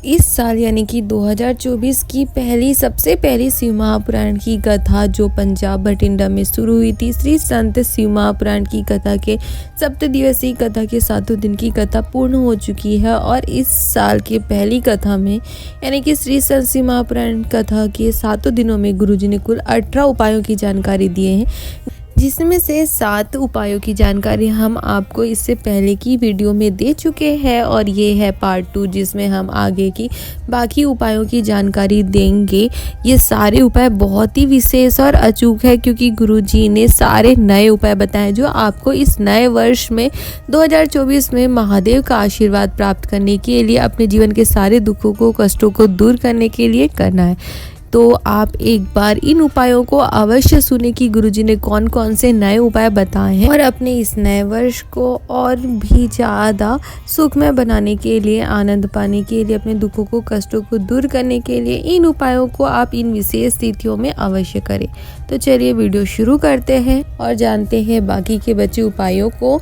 इस साल यानी कि 2024 की सबसे पहली शिव महापुराण की कथा जो पंजाब बठिंडा में शुरू हुई थी। श्री संत शिव महापुराण की कथा के 7 दिवसीय कथा के 7 दिन की कथा पूर्ण हो चुकी है और इस साल की पहली कथा में यानी कि श्री संत शिव महापुराण कथा के 7 दिनों में गुरुजी ने कुल 18 उपायों की जानकारी दिए हैं, जिसमें से 7 उपायों की जानकारी हम आपको इससे पहले की वीडियो में दे चुके हैं और ये है पार्ट 2 जिसमें हम आगे की बाकी उपायों की जानकारी देंगे। ये सारे उपाय बहुत ही विशेष और अचूक है क्योंकि गुरुजी ने सारे नए उपाय बताए जो आपको इस नए वर्ष में 2024 में महादेव का आशीर्वाद प्राप्त करने के लिए, अपने जीवन के सारे दुखों को, कष्टों को दूर करने के लिए करना है। तो आप एक बार इन उपायों को अवश्य सुने कि गुरुजी ने कौन कौन से नए उपाय बताए हैं और अपने इस नए वर्ष को और भी ज़्यादा सुखमय बनाने के लिए, आनंद पाने के लिए, अपने दुखों को, कष्टों को दूर करने के लिए इन उपायों को आप इन विशेष तिथियों में अवश्य करें। तो चलिए वीडियो शुरू करते हैं और जानते हैं बाकी के बचे उपायों को।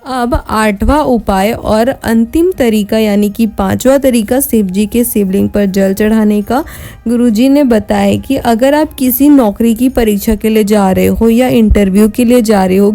अब 8वां उपाय और अंतिम तरीका यानी कि 5वां तरीका शिव जी के शिवलिंग पर जल चढ़ाने का। गुरुजी ने बताया कि अगर आप किसी नौकरी की परीक्षा के लिए जा रहे हो या इंटरव्यू के लिए जा रहे हो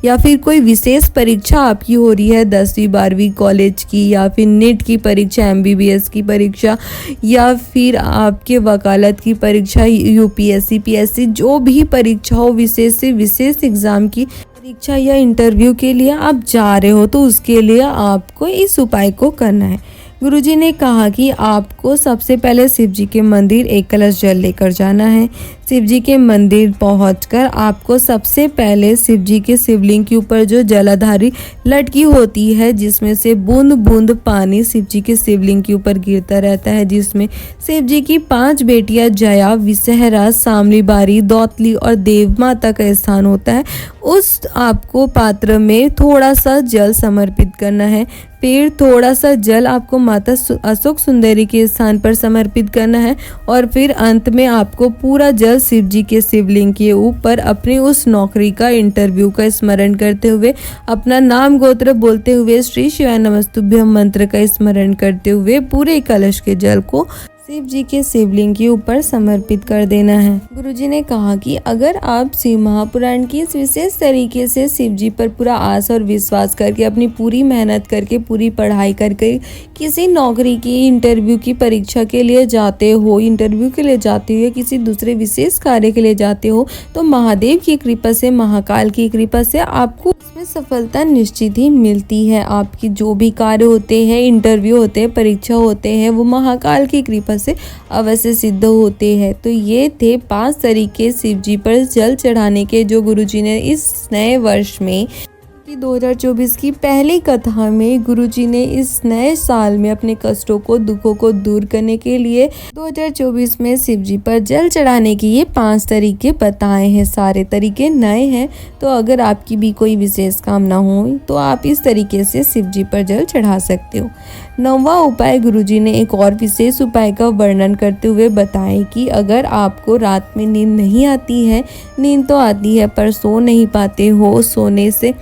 या फिर कोई विशेष परीक्षा आपकी हो रही है 10वीं 12वीं कॉलेज की, या फिर नीट की परीक्षा, MBBS की परीक्षा, या फिर आपके वकालत की परीक्षा, UPSC PSC जो भी परीक्षा हो, विशेष से विशेष एग्ज़ाम की परीक्षा या इंटरव्यू के लिए आप जा रहे हो, तो उसके लिए आपको इस उपाय को करना है। गुरुजी ने कहा कि आपको सबसे पहले शिव जी के मंदिर 1 कलश जल लेकर जाना है। शिव जी के मंदिर पहुंचकर आपको सबसे पहले शिव जी के शिवलिंग के ऊपर जो जलाधारी लटकी होती है, जिसमें से बूंद बूंद पानी शिव जी के शिवलिंग के ऊपर गिरता रहता है, जिसमें शिव जी की 5 बेटियां जया, विषहरा, सामली बारी, दौतली और देव माता का स्थान होता है। उस आपको पात्र में थोड़ा सा जल समर्पित करना है। फिर थोड़ा सा जल आपको माता अशोक सुंदरी के स्थान पर समर्पित करना है और फिर अंत में आपको पूरा जल शिव जी के शिवलिंग के ऊपर अपनी उस नौकरी का, इंटरव्यू का स्मरण करते हुए, अपना नाम गोत्र बोलते हुए, श्री शिवाय नमस्तुभ्यम मंत्र का स्मरण करते हुए पूरे कलश के जल को शिव जी के शिवलिंग के ऊपर समर्पित कर देना है। गुरुजी ने कहा कि अगर आप शिव महापुराण की इस विशेष तरीके से शिव जी पर पूरा आस और विश्वास करके, अपनी पूरी मेहनत करके, पूरी पढ़ाई करके किसी नौकरी की, इंटरव्यू की परीक्षा के लिए जाते हो, इंटरव्यू के लिए जाते हो या किसी दूसरे विशेष कार्य के लिए जाते हो, तो महादेव की कृपा से, महाकाल की कृपा से आपको इसमें सफलता निश्चित ही मिलती है। आपकी जो भी कार्य होते हैं, इंटरव्यू होते हैं, परीक्षा होते हैं, वो महाकाल की कृपा से अवश्य सिद्ध होते हैं। तो ये थे 5 तरीके शिव जी पर जल चढ़ाने के जो गुरुजी ने इस नए वर्ष में 2024 की पहली कथा में गुरुजी ने इस नए साल में अपने कष्टों को, दुखों को दूर करने के लिए 2024 में शिव जी पर जल चढ़ाने के ये 5 तरीके बताए हैं। सारे तरीके नए हैं, तो अगर आपकी भी कोई विशेष कामना हो तो आप इस तरीके से शिव जी पर जल चढ़ा सकते हो। 9वां उपाय गुरुजी ने एक और विशेष उपाय का वर्णन करते हुए बताया कि अगर आपको रात में नींद नहीं आती है, नींद तो आती है पर सो नहीं पाते हो, सोने से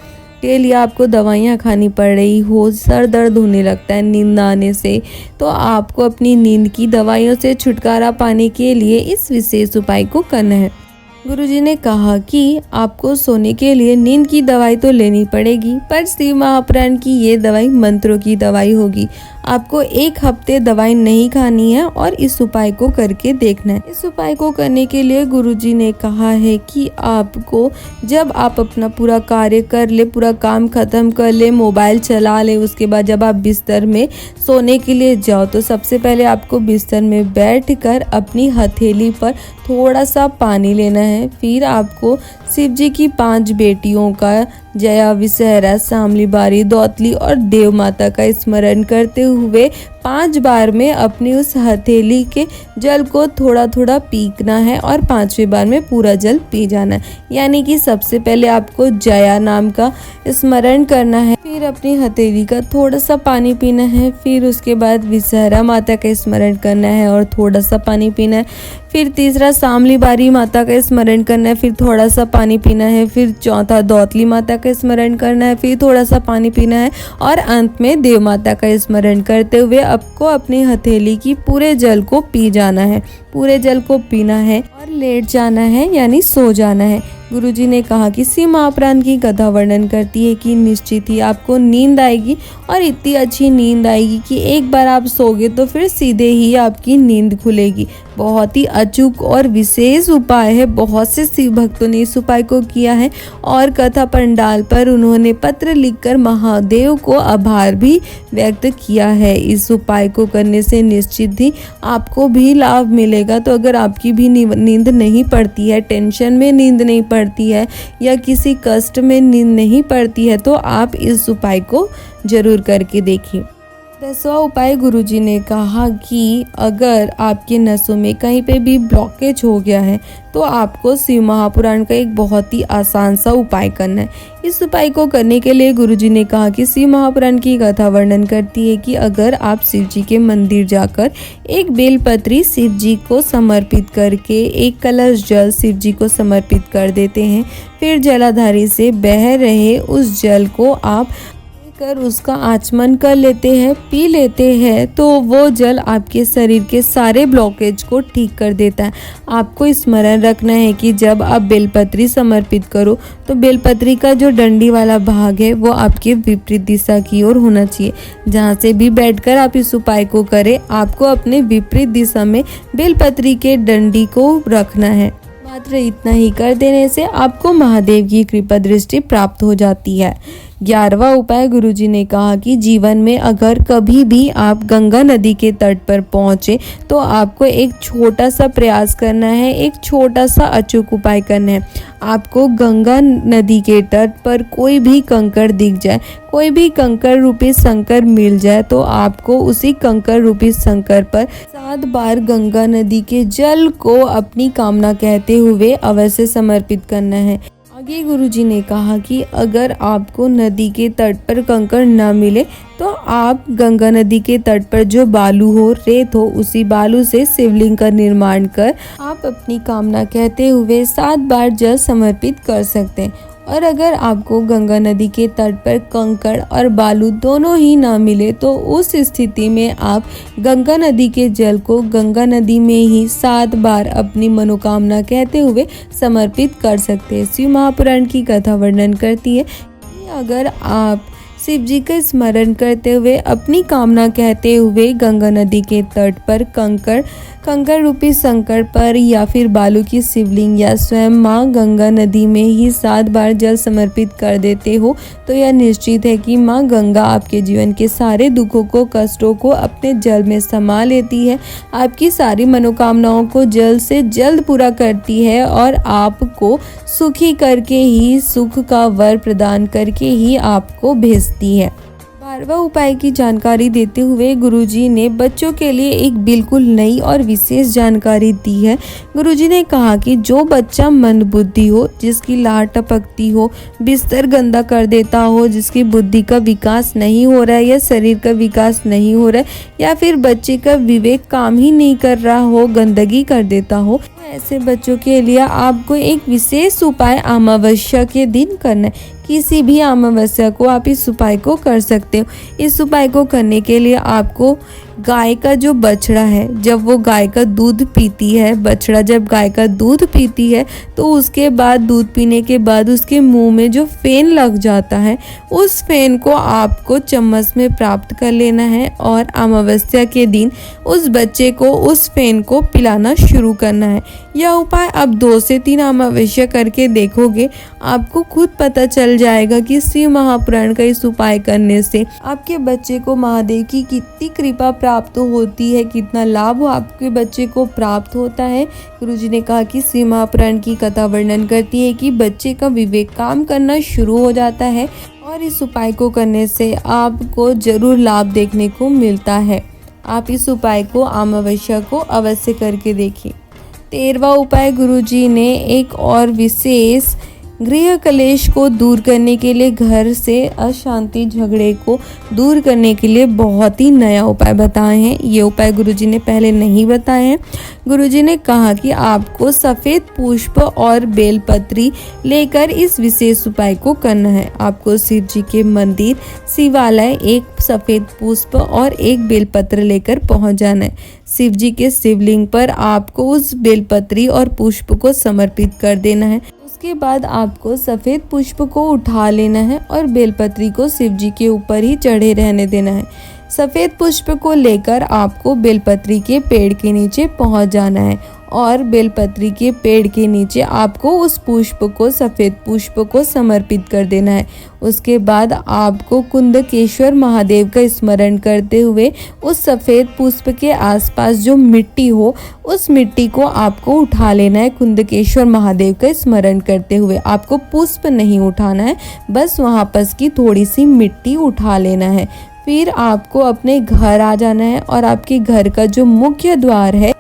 के लिए आपको दवाइयाँ खानी पड़ रही हो, सर दर्द होने लगता है नींद ना आने से, तो आपको अपनी नींद की दवाइयों से छुटकारा पाने के लिए इस विशेष उपाय को करना है। गुरुजी ने कहा कि आपको सोने के लिए नींद की दवाई तो लेनी पड़ेगी, पर शिव महापुराण की ये दवाई मंत्रों की दवाई होगी। आपको 1 हफ्ते दवाई नहीं खानी है और इस उपाय को करके देखना है। इस उपाय को करने के लिए गुरुजी ने कहा है कि आपको जब आप अपना पूरा कार्य कर ले, पूरा काम खत्म कर ले, मोबाइल चला ले, उसके बाद जब आप बिस्तर में सोने के लिए जाओ, तो सबसे पहले आपको बिस्तर में बैठकर अपनी हथेली पर थोड़ा सा पानी लेना है। फिर आपको शिव जी की 5 बेटियों का, जया, विषहरा, सामली बारी, दौतली और देव माता का स्मरण करते हुए 5 बार में अपनी उस हथेली के जल को थोड़ा थोड़ा पीना है और 5वीं बार में पूरा जल पी जाना है। यानी कि सबसे पहले आपको जया नाम का स्मरण करना है, फिर अपनी हथेली का थोड़ा सा पानी पीना है, फिर उसके बाद विषहरा माता का स्मरण करना है और थोड़ा सा पानी पीना है, फिर तीसरा सामली बारी माता का स्मरण करना है, फिर थोड़ा सा पानी पीना है, फिर चौथा दौतली माता का स्मरण करना है, फिर थोड़ा सा पानी पीना है और अंत में देव माता का स्मरण करते हुए आपको अपनी हथेली की पूरे जल को पी जाना है, पूरे जल को पीना है और लेट जाना है यानी सो जाना है। गुरुजी ने कहा कि शिव महापुराण की कथा वर्णन करती है कि निश्चित ही आपको नींद आएगी और इतनी अच्छी नींद आएगी कि एक बार आप सोगे तो फिर सीधे ही आपकी नींद खुलेगी। बहुत ही अचूक और विशेष उपाय है, बहुत से शिव भक्तों ने इस उपाय को किया है और कथा पंडाल पर उन्होंने पत्र लिखकर महादेव को आभार भी व्यक्त किया है। इस उपाय को करने से निश्चित ही आपको भी लाभ मिलेगा। तो अगर आपकी भी नींद नहीं पड़ती है, टेंशन में नींद नहीं पड़ती है या किसी कष्ट में नींद नहीं पड़ती है तो आप इस उपाय को जरूर करके देखिए। 10वां उपाय गुरुजी ने कहा कि अगर आपके नसों में कहीं पे भी ब्लॉकेज हो गया है तो आपको शिव महापुराण का एक बहुत ही आसान सा उपाय करना है। इस उपाय को करने के लिए गुरुजी ने कहा कि शिव महापुराण की कथा वर्णन करती है कि अगर आप शिव जी के मंदिर जाकर एक बेलपत्री शिव जी को समर्पित करके एक कलश जल शिव जी को समर्पित कर देते हैं, फिर जलाधारी से बह रहे उस जल को आप कर उसका आचमन कर लेते हैं, पी लेते हैं, तो वो जल आपके शरीर के सारे ब्लॉकेज को ठीक कर देता है। आपको स्मरण रखना है कि जब आप बेलपत्री समर्पित करो तो बेलपत्री का जो डंडी वाला भाग है वो आपके विपरीत दिशा की ओर होना चाहिए। जहाँ से भी बैठकर आप इस उपाय को करें, आपको अपने विपरीत दिशा में बेलपत्री के डंडी को रखना है। मात्र इतना ही कर देने से आपको महादेव की कृपा दृष्टि प्राप्त हो जाती है। 11वां उपाय गुरुजी ने कहा कि जीवन में अगर कभी भी आप गंगा नदी के तट पर पहुंचे तो आपको एक छोटा सा प्रयास करना है, एक छोटा सा अचूक उपाय करना है। आपको गंगा नदी के तट पर कोई भी कंकड़ दिख जाए, कोई भी कंकड़ रूपी शंकर मिल जाए तो आपको उसी कंकड़ रूपी शंकर पर 7 बार गंगा नदी के जल को अपनी कामना कहते हुए अवश्य समर्पित करना है। आगे गुरुजी ने कहा कि अगर आपको नदी के तट पर कंकड़ न मिले तो आप गंगा नदी के तट पर जो बालू हो, रेत हो, उसी बालू से शिवलिंग का निर्माण कर आप अपनी कामना कहते हुए 7 बार जल समर्पित कर सकते हैं। और अगर आपको गंगा नदी के तट पर कंकड़ और बालू दोनों ही ना मिले तो उस स्थिति में आप गंगा नदी के जल को गंगा नदी में ही 7 बार अपनी मनोकामना कहते हुए समर्पित कर सकते हैं। शिव महापुराण की कथा वर्णन करती है कि अगर आप शिव जी का स्मरण करते हुए अपनी कामना कहते हुए गंगा नदी के तट पर कंकड़ रूपी शंकर पर या फिर बालू की शिवलिंग या स्वयं माँ गंगा नदी में ही 7 बार जल समर्पित कर देते हो तो यह निश्चित है कि माँ गंगा आपके जीवन के सारे दुखों को, कष्टों को अपने जल में समा लेती है, आपकी सारी मनोकामनाओं को जल्द से जल्द पूरा करती है और आपको सुखी करके ही, सुख का वर प्रदान करके ही आपको भेजती है। 12वां उपाय की जानकारी देते हुए गुरुजी ने बच्चों के लिए एक बिल्कुल नई और विशेष जानकारी दी है। गुरुजी ने कहा कि जो बच्चा मंदबुद्धि हो, जिसकी लार टपकती हो, बिस्तर गंदा कर देता हो, जिसकी बुद्धि का विकास नहीं हो रहा है या शरीर का विकास नहीं हो रहा है या फिर बच्चे का विवेक काम ही नहीं कर रहा हो, गंदगी कर देता हो, ऐसे बच्चों के लिए आपको एक विशेष उपाय अमावस्या के दिन करना है। किसी भी अमावस्या को आप इस उपाय को कर सकते हो। इस उपाय को करने के लिए आपको गाय का जो बछड़ा है, जब वो गाय का दूध पीती है, बछड़ा जब गाय का दूध पीती है तो उसके बाद दूध पीने के बाद उसके मुंह में जो फेन लग जाता है, उस फेन को आपको चम्मच में प्राप्त कर लेना है और अमावस्या के दिन उस बच्चे को उस फेन को पिलाना शुरू करना है। यह उपाय आप 2 से 3 अमावस्या करके देखोगे, आपको खुद पता चल जाएगा कि शिव महापुराण का इस उपाय करने से आपके बच्चे को महादेव की कितनी कृपा प्राप्त होती है, कितना लाभ आपके बच्चे को प्राप्त होता है। गुरुजी ने कहा कि शिव महापुराण की कथा वर्णन करती है कि बच्चे का विवेक काम करना शुरू हो जाता है और इस उपाय को करने से आपको जरूर लाभ देखने को मिलता है। आप इस उपाय को अमावस्या को अवश्य करके देखिए। 13वां उपाय गुरुजी ने एक और विशेष गृह कलेश को दूर करने के लिए, घर से अशांति झगड़े को दूर करने के लिए बहुत ही नया उपाय बताए हैं। ये उपाय गुरुजी ने पहले नहीं बताए हैं। गुरुजी ने कहा कि आपको सफ़ेद पुष्प और बेलपत्री लेकर इस विशेष उपाय को करना है। आपको शिव जी के मंदिर, शिवालय एक सफ़ेद पुष्प और एक बेलपत्र लेकर पहुंच जाना है। शिव जी के शिवलिंग पर आपको उस बेलपत्री और पुष्प को समर्पित कर देना है। उसके बाद आपको सफ़ेद पुष्प को उठा लेना है और बेलपत्री को शिव जी के ऊपर ही चढ़े रहने देना है। सफ़ेद पुष्प को लेकर आपको बेलपत्री के पेड़ के नीचे पहुंच जाना है और बेलपत्री के पेड़ के नीचे आपको उस पुष्प को, सफ़ेद पुष्प को समर्पित कर देना है। उसके बाद आपको कुंदकेश्वर महादेव का स्मरण करते हुए उस सफ़ेद पुष्प के आसपास जो मिट्टी हो, उस मिट्टी को आपको उठा लेना है। कुंदकेश्वर महादेव का स्मरण करते हुए आपको पुष्प नहीं उठाना है, बस वहाँ पर की थोड़ी सी मिट्टी उठा लेना है। फिर आपको अपने घर आ जाना है और आपके घर का जो मुख्य द्वार है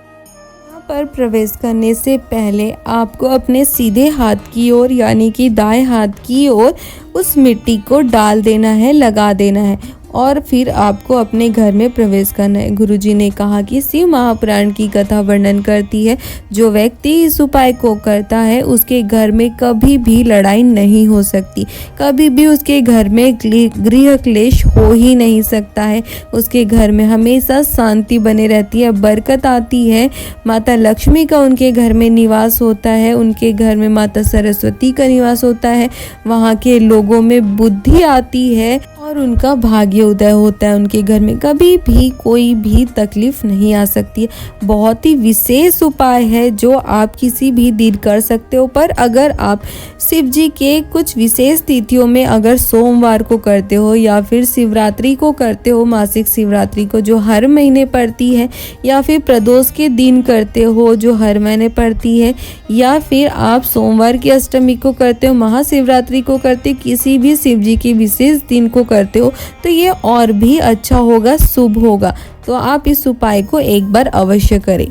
पर प्रवेश करने से पहले आपको अपने सीधे हाथ की ओर यानी कि दाएं हाथ की ओर उस मिट्टी को डाल देना है, लगा देना है और फिर आपको अपने घर में प्रवेश करना है। गुरुजी ने कहा कि शिव महापुराण की कथा वर्णन करती है, जो व्यक्ति इस उपाय को करता है उसके घर में कभी भी लड़ाई नहीं हो सकती, कभी भी उसके घर में गृह क्लेश हो ही नहीं सकता है। उसके घर में हमेशा शांति बने रहती है, बरकत आती है, माता लक्ष्मी का उनके घर में निवास होता है, उनके घर में माता सरस्वती का निवास होता है, वहाँ के लोगों में बुद्धि आती है और उनका भाग्य उदय होता है। उनके घर में कभी भी कोई भी तकलीफ नहीं आ सकती है। बहुत ही विशेष उपाय है जो आप किसी भी दिन कर सकते हो, पर अगर आप शिव जी के कुछ विशेष तिथियों में अगर सोमवार को करते हो या फिर शिवरात्रि को करते हो, मासिक शिवरात्रि को जो हर महीने पड़ती है, या फिर प्रदोष के दिन करते हो जो हर महीने पड़ती है, या फिर आप सोमवार की अष्टमी को करते हो, महाशिवरात्रि को करते, किसी भी शिव जी के विशेष दिन को करते हो, तो ये और भी अच्छा होगा, शुभ होगा। तो आप इस उपाय को एक बार अवश्य करें।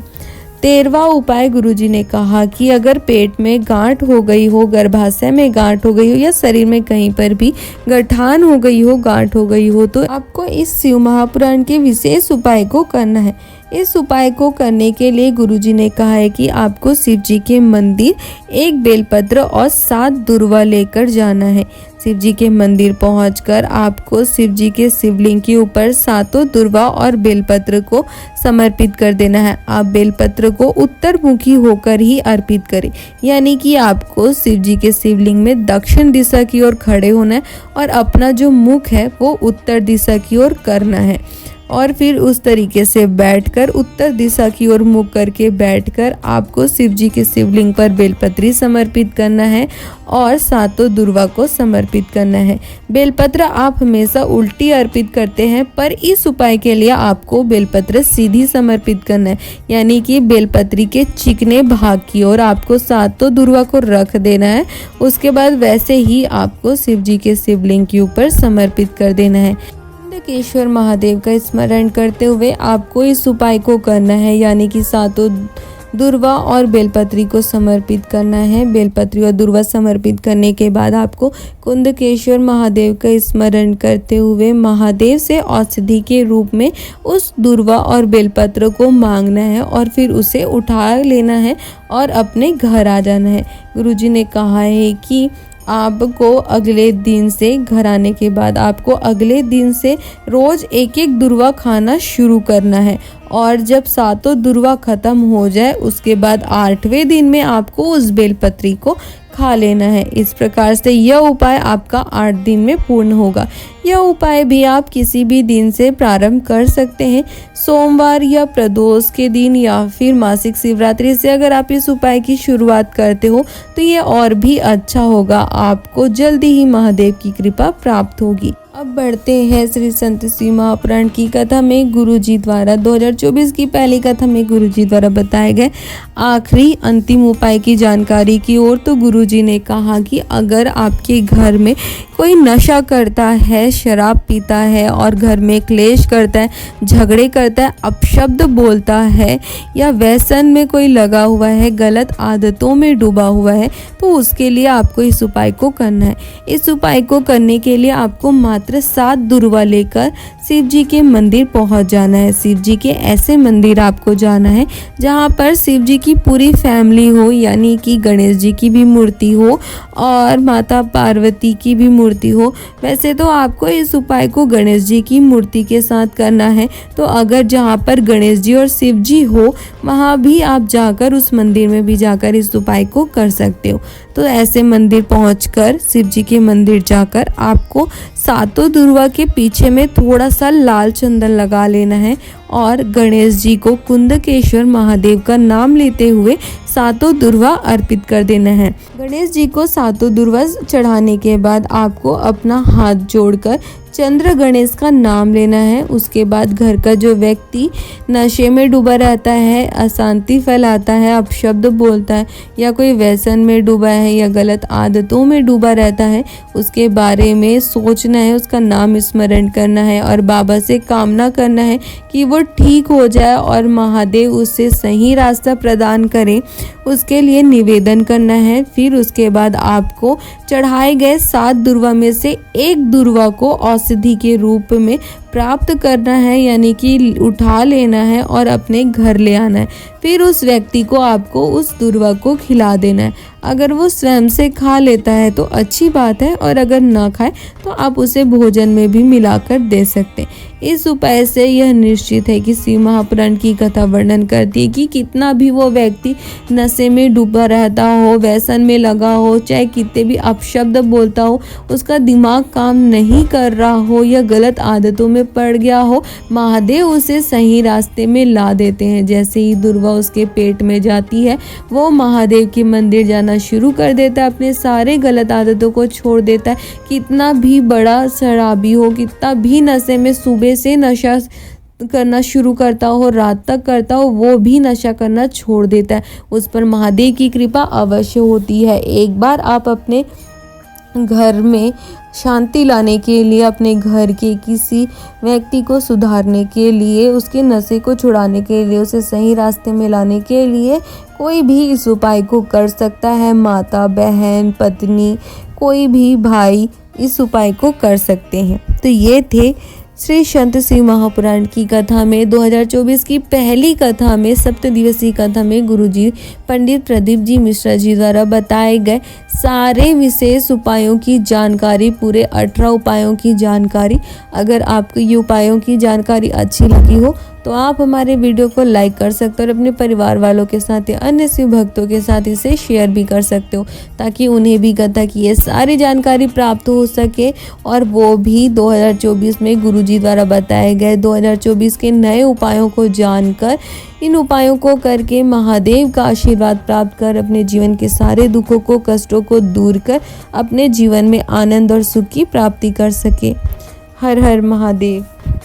13वां उपाय गुरुजी ने कहा कि अगर पेट में गांठ हो गई हो, गर्भाशय में गांठ हो गई हो या शरीर में कहीं पर भी गठान हो गई हो, गांठ हो गई हो, तो आपको इस शिव महापुराण के विशेष उपाय को करना है। इस उपाय को करने के लिए गुरुजी ने कहा है कि आपको शिव जी के मंदिर एक बेलपत्र और 7 दुर्वा लेकर जाना है। शिव जी के मंदिर पहुंचकर आपको शिव जी के शिवलिंग के ऊपर 7 दुर्वा और बेलपत्र को समर्पित कर देना है। आप बेलपत्र को उत्तरमुखी होकर ही अर्पित करें, यानी कि आपको शिव जी के शिवलिंग में दक्षिण दिशा की ओर खड़े होना है और अपना जो मुख है वो उत्तर दिशा की ओर करना है और फिर उस तरीके से बैठकर उत्तर दिशा की ओर मुख करके बैठकर आपको शिव जी के शिवलिंग पर बेलपत्री समर्पित करना है और 7 दुर्वा को समर्पित करना है। बेलपत्र आप हमेशा उल्टी अर्पित करते हैं, पर इस उपाय के लिए आपको बेलपत्र सीधी समर्पित करना है, यानी कि बेलपत्री के चिकने भाग की ओर आपको 7 दुर्वा को रख देना है। उसके बाद वैसे ही आपको शिव जी के शिवलिंग के ऊपर समर्पित कर देना है। कुंदकेश्वर महादेव का स्मरण करते हुए आपको इस उपाय को करना है, यानी कि 7 दुर्वा और बेलपत्री को समर्पित करना है। बेलपत्री और दुर्वा समर्पित करने के बाद आपको कुंदकेश्वर महादेव का स्मरण करते हुए महादेव से औषधि के रूप में उस दुर्वा और बेलपत्र को मांगना है और फिर उसे उठा लेना है और अपने घर आ जाना है। गुरुजी ने कहा है कि आपको अगले दिन से, घर आने के बाद आपको अगले दिन से रोज़ एक एक दुर्वा खाना शुरू करना है और जब 7 दुर्वा ख़त्म हो जाए उसके बाद 8वें दिन में आपको उस बेलपत्री को खा लेना है। इस प्रकार से यह उपाय आपका 8 दिन में पूर्ण होगा। यह उपाय भी आप किसी भी दिन से प्रारंभ कर सकते हैं, सोमवार या प्रदोष के दिन या फिर मासिक शिवरात्रि से अगर आप इस उपाय की शुरुआत करते हो तो ये और भी अच्छा होगा, आपको जल्दी ही महादेव की कृपा प्राप्त होगी। अब बढ़ते हैं श्री संत शिव महापुराण की कथा में गुरुजी द्वारा 2024 की पहली कथा में गुरुजी द्वारा बताए गए आखिरी अंतिम उपाय की जानकारी की ओर। तो गुरुजी ने कहा कि अगर आपके घर में कोई नशा करता है, शराब पीता है और घर में क्लेश करता है, झगड़े करता है, अपशब्द बोलता है या व्यसन में कोई लगा हुआ है, गलत आदतों में डूबा हुआ है, तो उसके लिए आपको इस उपाय को करना है। इस उपाय को करने के लिए आपको मात्र 7 दुर्वा लेकर शिव जी के मंदिर पहुंच जाना है। शिव जी के ऐसे मंदिर आपको जाना है जहां पर शिव जी की पूरी फैमिली हो, यानी कि गणेश जी की भी मूर्ति हो और माता पार्वती की भी मूर्ति हो। वैसे तो आपको इस उपाय को गणेश जी की मूर्ति के साथ करना है, तो अगर जहां पर गणेश जी और शिव जी हो वहां भी आप जाकर उस मंदिर में भी जाकर इस उपाय को कर सकते हो। तो ऐसे मंदिर पहुंचकर शिव जी के मंदिर जाकर आपको 7 दुर्वा के पीछे में थोड़ा सा लाल चंदन लगा लेना है और गणेश जी को कुंदकेश्वर महादेव का नाम लेते हुए 7 दुर्वा अर्पित कर देना है। गणेश जी को 7 दुर्वा चढ़ाने के बाद आपको अपना हाथ जोड़कर चंद्र गणेश का नाम लेना है। उसके बाद घर का जो व्यक्ति नशे में डूबा रहता है, अशांति फैलाता है, अपशब्द बोलता है या कोई व्यसन में डूबा है या गलत आदतों में डूबा रहता है, उसके बारे में सोचना है, उसका नाम स्मरण करना है और बाबा से कामना करना है कि वो ठीक हो जाए और महादेव उसे सही रास्ता प्रदान करें, उसके लिए निवेदन करना है। फिर उसके बाद आपको चढ़ाए गए 7 दुर्वा में से एक दुर्वा को औषधि के रूप में प्राप्त करना है, यानी कि उठा लेना है और अपने घर ले आना है। फिर उस व्यक्ति को आपको उस दुर्वा को खिला देना है। अगर वो स्वयं से खा लेता है तो अच्छी बात है और अगर ना खाए तो आप उसे भोजन में भी मिलाकर दे सकते हैं। इस उपाय से यह निश्चित है कि शिव महापुराण की कथा वर्णन करती है कि कितना भी वो व्यक्ति नशे में डूबा रहता हो, व्यसन में लगा हो, चाहे कितने भी अपशब्द बोलता हो, उसका दिमाग काम नहीं कर रहा हो या गलत आदतों में पड़ गया हो, महादेव उसे सही रास्ते में ला देते हैं। जैसे ही दुर्वा उसके पेट में जाती है वो महादेव के मंदिर जाना शुरू कर देता है, अपने सारे गलत आदतों को छोड़ देता है। कितना भी बड़ा शराबी हो, कितना भी नशे में सुबह से नशा करना शुरू करता हो, रात तक करता हो, वो भी नशा करना छोड़ देता है। उस पर महादेव की कृपा अवश्य होती है। एक बार आप अपने घर में शांति लाने के लिए, अपने घर के किसी व्यक्ति को सुधारने के लिए, उसके नशे को छुड़ाने के लिए, उसे सही रास्ते में लाने के लिए कोई भी इस उपाय को कर सकता है। माता, बहन, पत्नी, कोई भी भाई इस उपाय को कर सकते हैं। तो ये थे श्री संत शिव महापुराण की कथा में 2024 की पहली कथा में, 7 दिवसीय कथा में गुरुजी पंडित प्रदीप जी मिश्रा जी द्वारा बताए गए सारे विशेष उपायों की जानकारी, पूरे 18 उपायों की जानकारी। अगर आपको ये उपायों की जानकारी अच्छी लगी हो तो आप हमारे वीडियो को लाइक कर सकते हो और अपने परिवार वालों के साथ या अन्य शिव भक्तों के साथ इसे शेयर भी कर सकते हो, ताकि उन्हें भी कथा की ये सारी जानकारी प्राप्त हो सके और वो भी 2024 में गुरुजी द्वारा बताए गए 2024 के नए उपायों को जानकर, इन उपायों को करके महादेव का आशीर्वाद प्राप्त कर अपने जीवन के सारे दुखों को, कष्टों को दूर कर अपने जीवन में आनंद और सुख की प्राप्ति कर सके। हर हर महादेव।